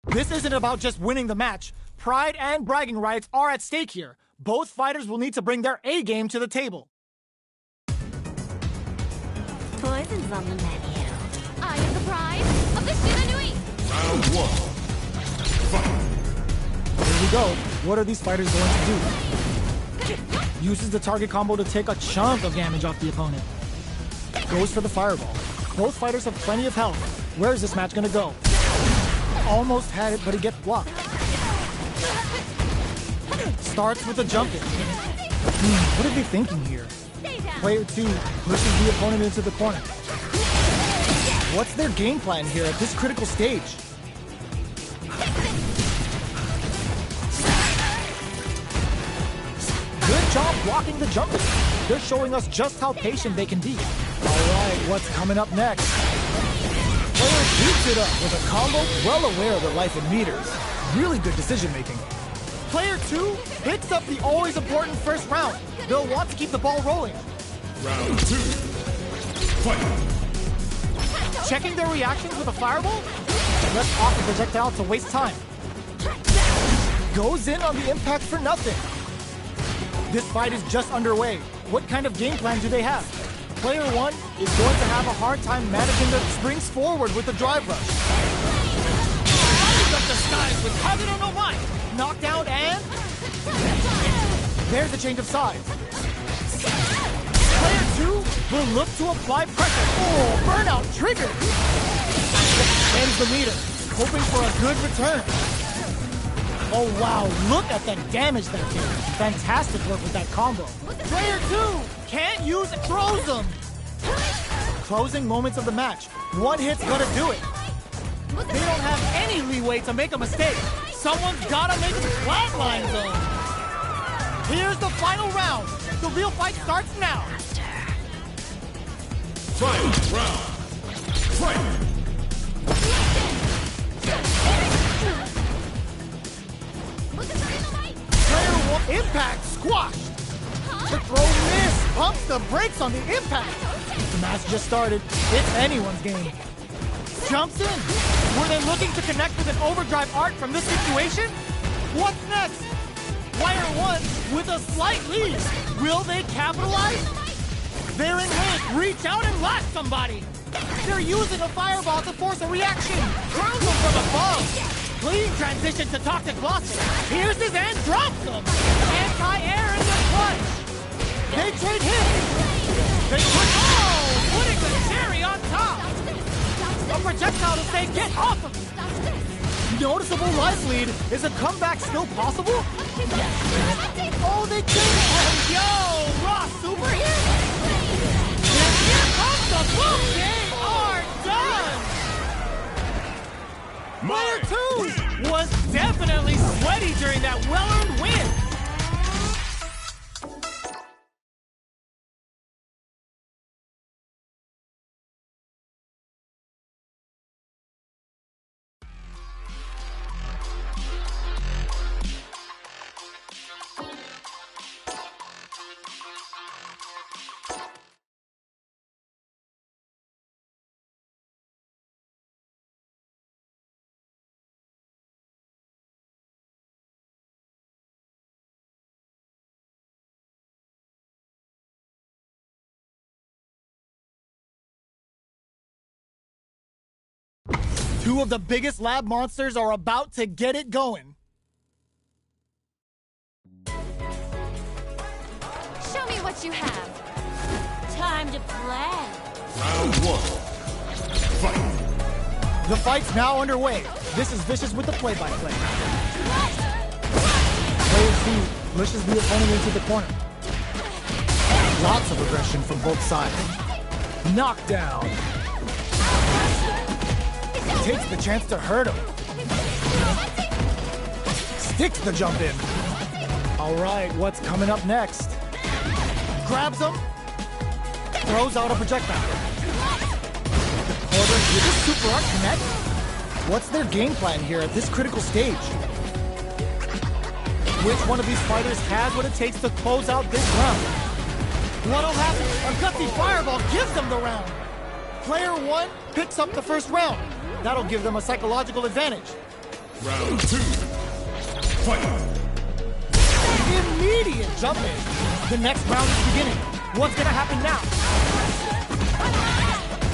This isn't about just winning the match. Pride and bragging rights are at stake here. Both fighters will need to bring their A game to the table. Poison's on the menu. I am the pride of the Shiranui! Round 1. Fight! Here we go. What are these fighters going to do? Uses the target combo to take a chunk of damage off the opponent. Goes for the fireball. Both fighters have plenty of health. Where is this match gonna go? Almost had it, but he gets blocked. Starts with a jump in. What are they thinking here? Player 2 pushes the opponent into the corner. What's their game plan here at this critical stage? Good job blocking the jump in. They're showing us just how patient they can be. Alright, what's coming up next? Player beats it up with a combo well aware of the life in meters. Really good decision making. Player 2 picks up the always important first round. They'll want to keep the ball rolling. Round 2. Fight! Checking their reactions with a fireball? Lets off the projectile to waste time. Goes in on the impact for nothing. This fight is just underway. What kind of game plan do they have? Player 1 is going to have a hard time managing the springs forward with the drive rush. Up the skies with I don't know why. Knockdown and... There's a change of sides. Player 2 will look to apply pressure. Oh, burnout triggered. Ends the meter, hoping for a good return. Oh wow, look at the damage that did. Fantastic work with that combo. Player 2 can't use it, throws them. Closing moments of the match. One hit's gonna do it. They don't have any leeway to make a mistake. Someone's gotta make some flatline zone. Here's the final round. The real fight starts now. Final round. Fight! Player 1 impact squashed. The throw miss. Pumps the brakes on the impact. The match just started. It's anyone's game. Jumps in. Were they looking to connect with an overdrive art from this situation? What's next? Player 1 with a slight lead. Will they capitalize? They're in range. Reach out and lash somebody. They're using a fireball to force a reaction. Throws them from above. Clean transition to toxic blossom. Pierces and drops them. Anti-air in the clutch. They trade hits. They put putting the cherry on top. A projectile to say, get off of me. Noticeable life lead. Is a comeback still possible? Oh, they did it! Yo, raw superhero! And here comes the boom! They are done! Player 2 was definitely sweaty during that well-earned win. Two of the biggest lab monsters are about to get it going. Show me what you have. Time to play. Round 1. Fight! The fight's now underway. This is Vicious with the play-by-play. Player 2 pushes the opponent into the corner. Lots of aggression from both sides. Knockdown. Takes the chance to hurt him. Sticks the jump in. Alright, what's coming up next? Grabs him. Throws out a projectile. The quarter with a super art connect. What's their game plan here at this critical stage? Which one of these fighters has what it takes to close out this round? What'll happen? A gutsy fireball gives them the round. Player 1 picks up the first round. That'll give them a psychological advantage. Round 2. Fight! Immediate jump in. The next round is beginning. What's gonna happen now?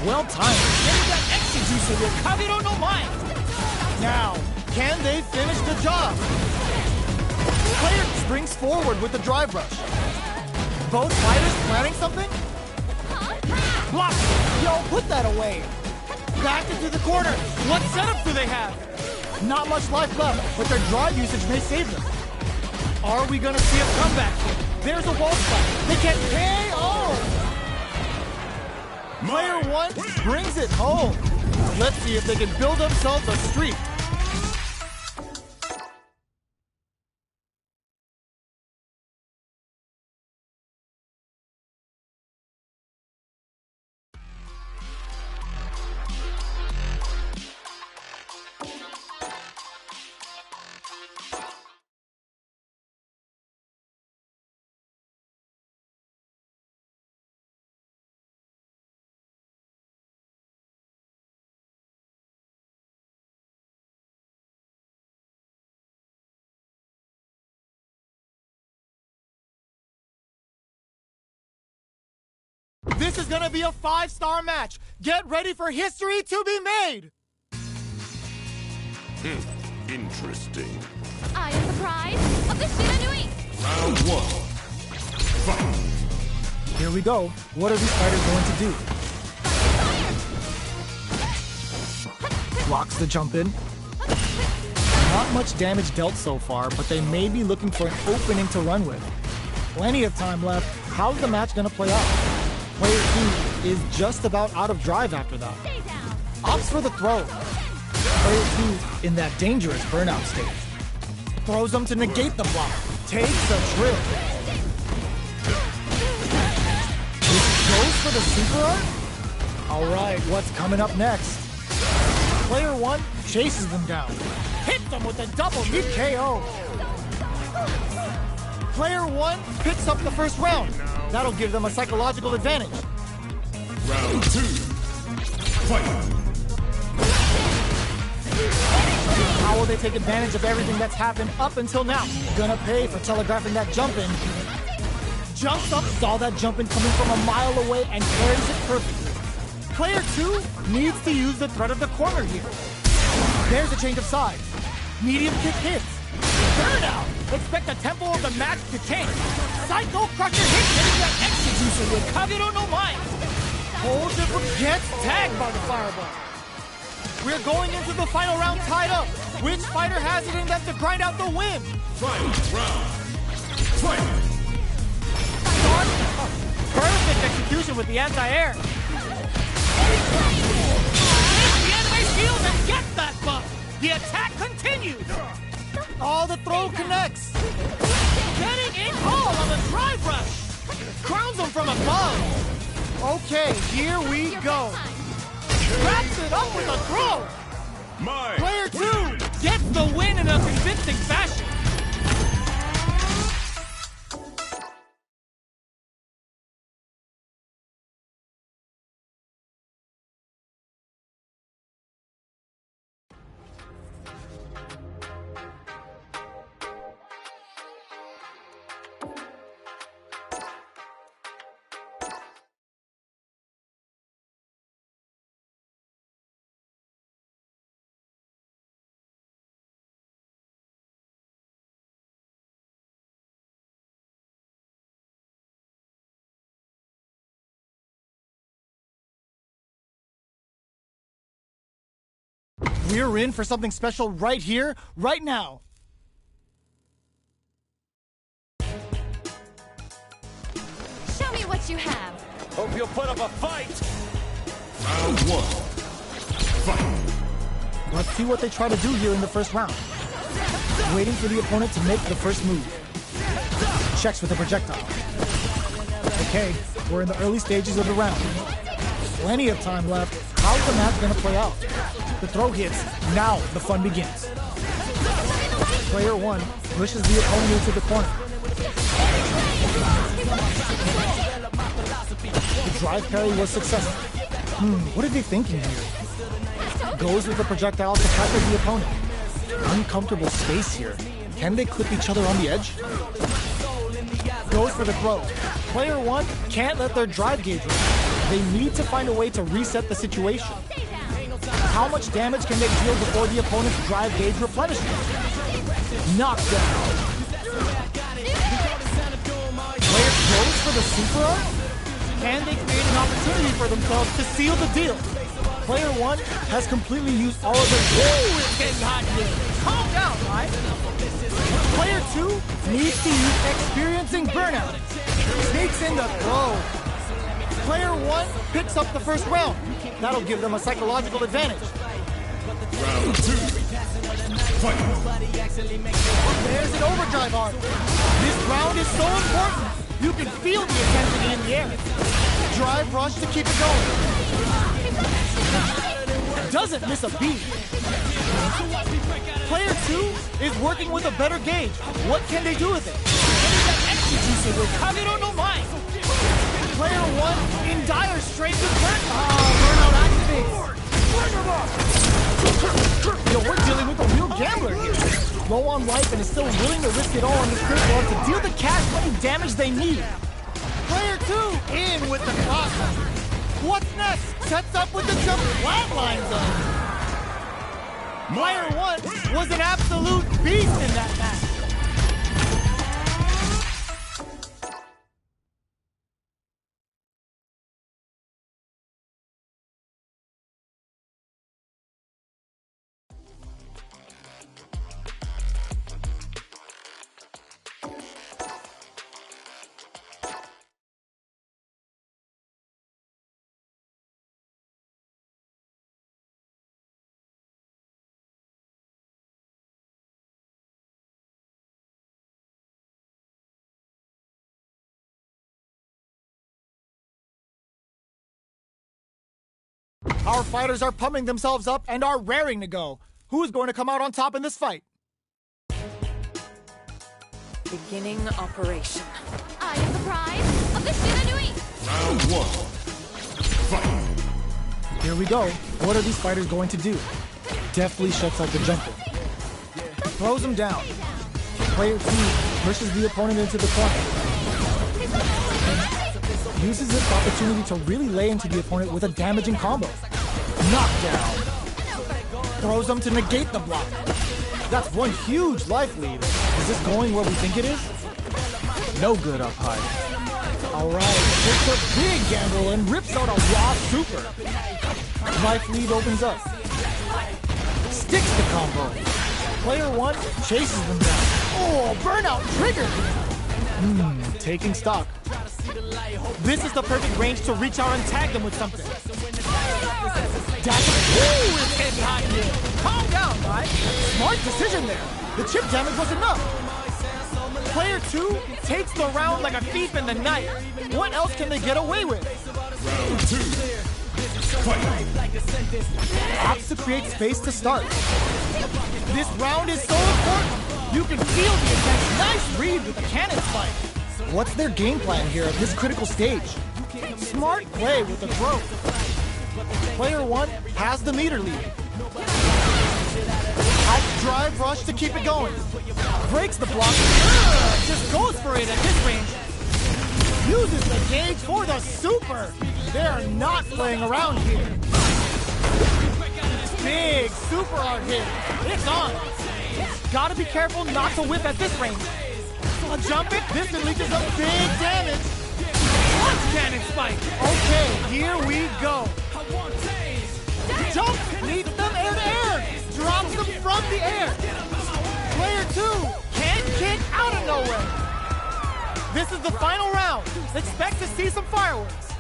Well timed. Getting that execution will Kagero no Mai. Now, can they finish the job? Player springs forward with the drive rush. Both fighters planning something? Block! Yo, put that away. Back into the corner. What setup do they have? Not much life left, but their drive usage may save them. Are we gonna see a comeback? There's a wall spot. They can KO! Player 1 brings it home. Let's see if they can build themselves a streak. This is gonna be a 5-star match. Get ready for history to be made. Interesting. I am the pride of the Shiranui. Round 1. Fight! Here we go. What are these fighters going to do? Blocks the jump in. Not much damage dealt so far, but they may be looking for an opening to run with. Plenty of time left. How's the match gonna play out? Player 2 is just about out of drive after that. Opts for the throw. Player 2 in that dangerous burnout state. Throws them to negate the block. Takes the trip. Goes for the super art? Alright, what's coming up next? Player 1 chases them down. Hits them with a double knee KO. Player 1 picks up the first round. That'll give them a psychological advantage. Round 2. Fight! How will they take advantage of everything that's happened up until now? Gonna pay for telegraphing that jump in. Jumps up, saw that jump in coming from a mile away and carries it perfectly. Player 2 needs to use the threat of the corner here. There's a change of sides. Medium kick hits. Burnout! Expect the tempo of the match to change. Psycho Crusher hits hitting that execution with Kagero no Mai. Holds it but gets tagged by the fireball. We're going into the final round tied up. Which fighter has it in them to grind out the win? Final round. Fight! Perfect execution with the anti-air. Hit the anime shield and get that buff. The attack continues. Oh, the throw connects. Getting in all on the drive rush. Crowns them from above. Okay, here we go. Wraps it up with a throw. Mai! Player 2 gets the win in a convincing fashion. We're in for something special right here, right now. Show me what you have. Hope you'll put up a fight. Round 1. Fight! Let's see what they try to do here in the first round. Waiting for the opponent to make the first move. Checks with the projectile. Okay, we're in the early stages of the round. Plenty of time left. How's the match gonna play out? The throw hits. Now the fun begins. Player 1 pushes the opponent into the corner. The drive parry was successful. What are they thinking here? Goes with the projectile to pressure the opponent. Uncomfortable space here. Can they clip each other on the edge? Goes for the throw. Player 1 can't let their drive gauge run. They need to find a way to reset the situation. How much damage can they deal before the opponent's drive gauge replenishes? Knockdown. Player goes for the super art? Can they create an opportunity for themselves to seal the deal? Player 1 has completely used all of their... Ooh, it's getting hot here. Calm down, right? Player 2 needs to use experiencing burnout. Sneaks in the throw. Player 1 picks up the first round. That'll give them a psychological advantage. Round 2. Fight. There's an overdrive arc. This round is so important. You can feel the intensity in the air. Drive rush to keep it going. Doesn't miss a beat. Player 2 is working with a better gauge. What can they do with it? Execution with Kagero no Mai. Player 1 in dire straits with burnout activates. Yo, we're dealing with a real gambler here. Low on life and is still willing to risk it all on this critical arc to deal the cash money damage they need. Player 2 in with the cross. What's next? Sets up with the jump flatline zone. Player 1 was an absolute beast in that match. Our fighters are pumping themselves up and are raring to go. Who's going to come out on top in this fight? Beginning operation. I am the prize of the Shiranui. Round 1. Fight. Here we go. What are these fighters going to do? Deftly shuts out the jumper. Throws him down. Player 2 pushes the opponent into the corner. Uses this opportunity to really lay into the opponent with a damaging combo. Knockdown. Throws him to negate the block. That's one huge life lead. Is this going where we think it is? No good up high. Alright, takes a big gamble and rips out a raw super. Life lead opens up. Sticks the combo. Player 1 chases them down. Oh, burnout triggered! Taking stock. This is the perfect range to reach out and tag them with something. Dash. Ooh, it's getting hot here. Calm down, right? Smart decision there. The chip damage was enough. Player 2 takes the round like a thief in the night. What else can they get away with? Round 2. Fight. Opts to create space to start. This round is so important. You can feel the intense. Nice read with the cannon spike. What's their game plan here at this critical stage? Smart play with the throw. Player 1 has the meter lead. Out drive rush to keep it going. Breaks the block. Just goes for it at this range. Uses the gauge for the super. They're not playing around here. Big super art hit. It's on. Gotta be careful not to whip at this range. A jump it, this unleashes a big damage. Punch cannon spike. Okay, here we go. Jump meets them air to air. Drops them from the air. Player 2 can't kick out of nowhere. This is the final round. Expect to see some fireworks.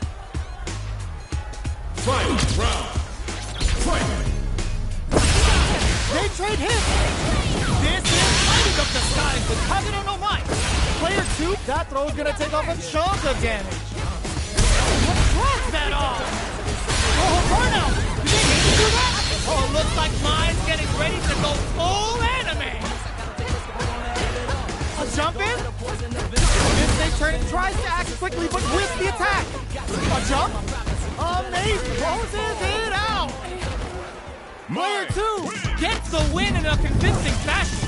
Final round. Fight. They trade hits. This is lighting up the skies with Kagero no Mai. Player 2, that throw's gonna take off a chunk of damage. What's that off? Oh, burnout! Did they need to do that? Oh, looks like Mai's getting ready to go full anime. A jump in? This they turn and tries to act quickly, but whiffs the attack. A jump? Amazing! Closes it out! Player 2 Gets the win in a convincing fashion.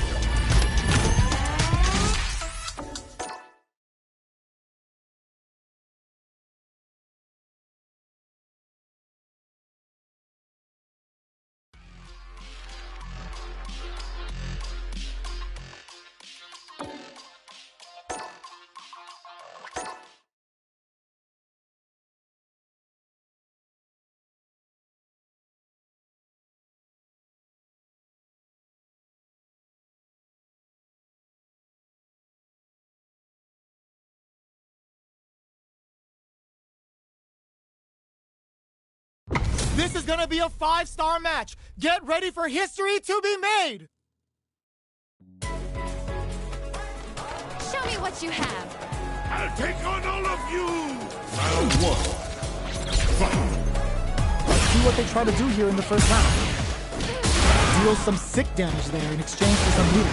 This is gonna be a 5-star match. Get ready for history to be made. Show me what you have. I'll take on all of you! Round 1. Fight! Let's see what they try to do here in the first round. Deal some sick damage there in exchange for some loot.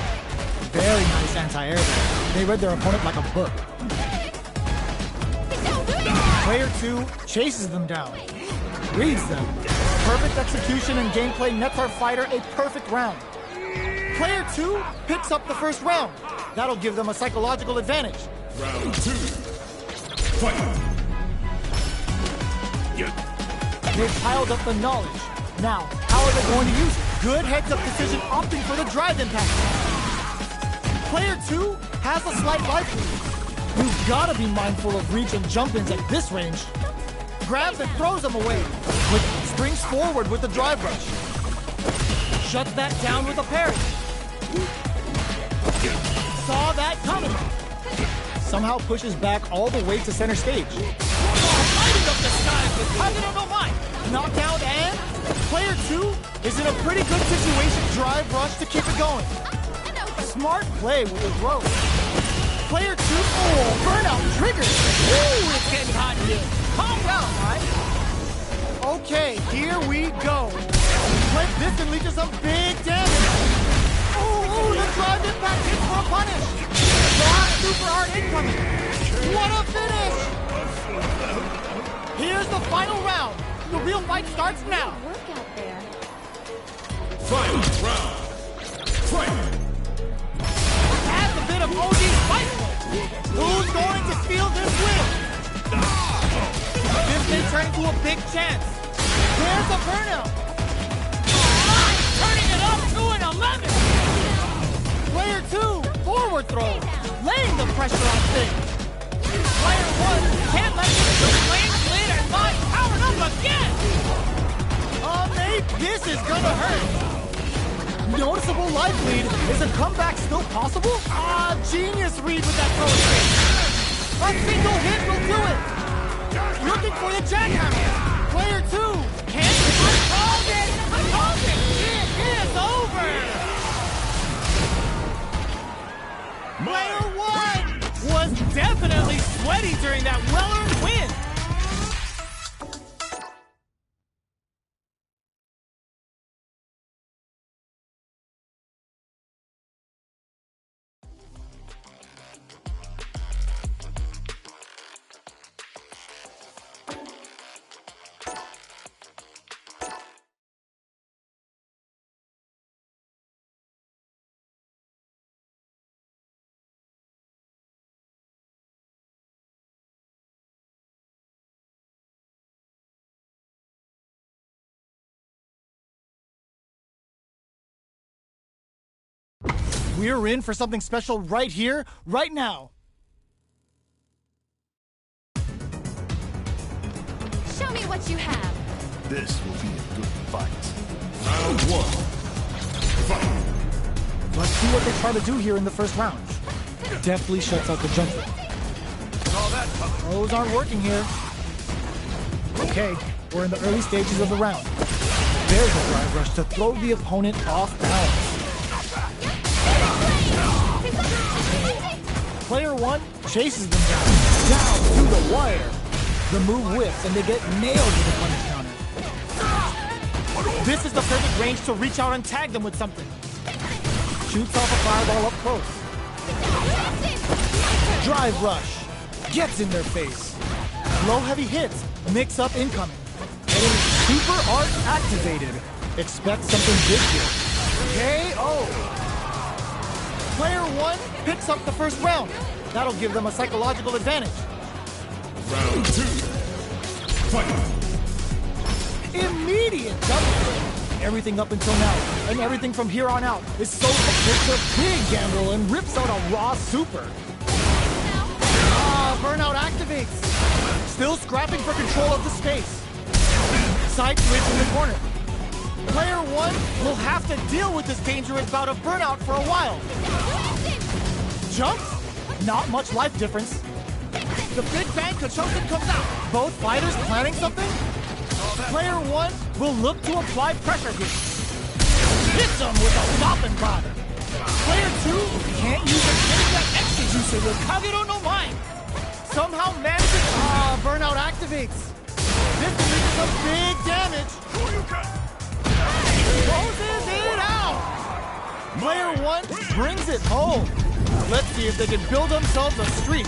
Very nice anti-air there. They read their opponent like a book. Player 2 chases them down. Reads them. Perfect execution and gameplay nets our fighter a perfect round. Player 2 picks up the first round. That'll give them a psychological advantage. Round 2. Fight! They've piled up the knowledge. Now, how are they going to use it? Good heads-up decision opting for the drive impact. Player 2 has a slight life lead. You've got to be mindful of reach and jump-ins at this range. Grabs and throws them away. Springs forward with the drive rush. Shuts that down with a parry. Saw that coming. Somehow pushes back all the way to center stage. Lighting up the skies with President O'Mai. Knockdown and player 2 is in a pretty good situation. Drive rush to keep it going. Smart play with the throw. Player 2, oh, burnout triggered. Ooh, it's getting hot here. Calm down, right? Okay, here we go. This unleashes some big damage. Ooh, the drive impact hits for a punish. Block super hard incoming. What a finish! Here's the final round. The real fight starts now. Work out there. Final round. Fight! Adds a bit of OG's fight. Who's going to steal this win? This may turn into a big chance. There's a burnout. Turning it up to an 11. Player 2, forward throw. Laying the pressure on things. Player 1 can't let this flame split and Mai powered up again. Nate, this is gonna hurt. Noticeable life lead. Is a comeback still possible? Genius read with that throw straight. A single hit will do it. Looking for the jackhammer. Player 2 can't. I called it. I called it. It is over. Player 1 Was definitely sweaty during that well-earned win. We're in for something special right here, right now. Show me what you have. This will be a good fight. Round 1. Fight! Let's see what they try to do here in the first round. Deftly shuts out the jumper. Those aren't working here. Okay, we're in the early stages of the round. There's a drive rush to throw the opponent off balance. Player 1 chases them down to the wire. The move whiffs and they get nailed with a punish counter. This is the perfect range to reach out and tag them with something. Shoots off a fireball up close. Drive rush. Gets in their face. Low heavy hits. Mix up incoming. Getting super art activated. Expect something big here. KO. Player 1 picks up the first round. That'll give them a psychological advantage. Round 2. Fight. Immediate double. Everything up until now, and everything from here on out, is so it's a big gamble and rips out a raw super. Burnout activates. Still scrapping for control of the space. Side switch in the corner. Player 1 will have to deal with this dangerous bout of burnout for a while. Jumps? Not much life difference. The Big Bang Kachoken comes out. Both fighters planning something? Player 1 will look to apply pressure here. Hits him with a bopping bot. Player 2 can't use a Gengar extra juicer with Kagero no Mai. Somehow manages. Burnout activates. This leads some big damage. Closes it out. Player 1 brings it home. Let's see if they can build themselves a streak.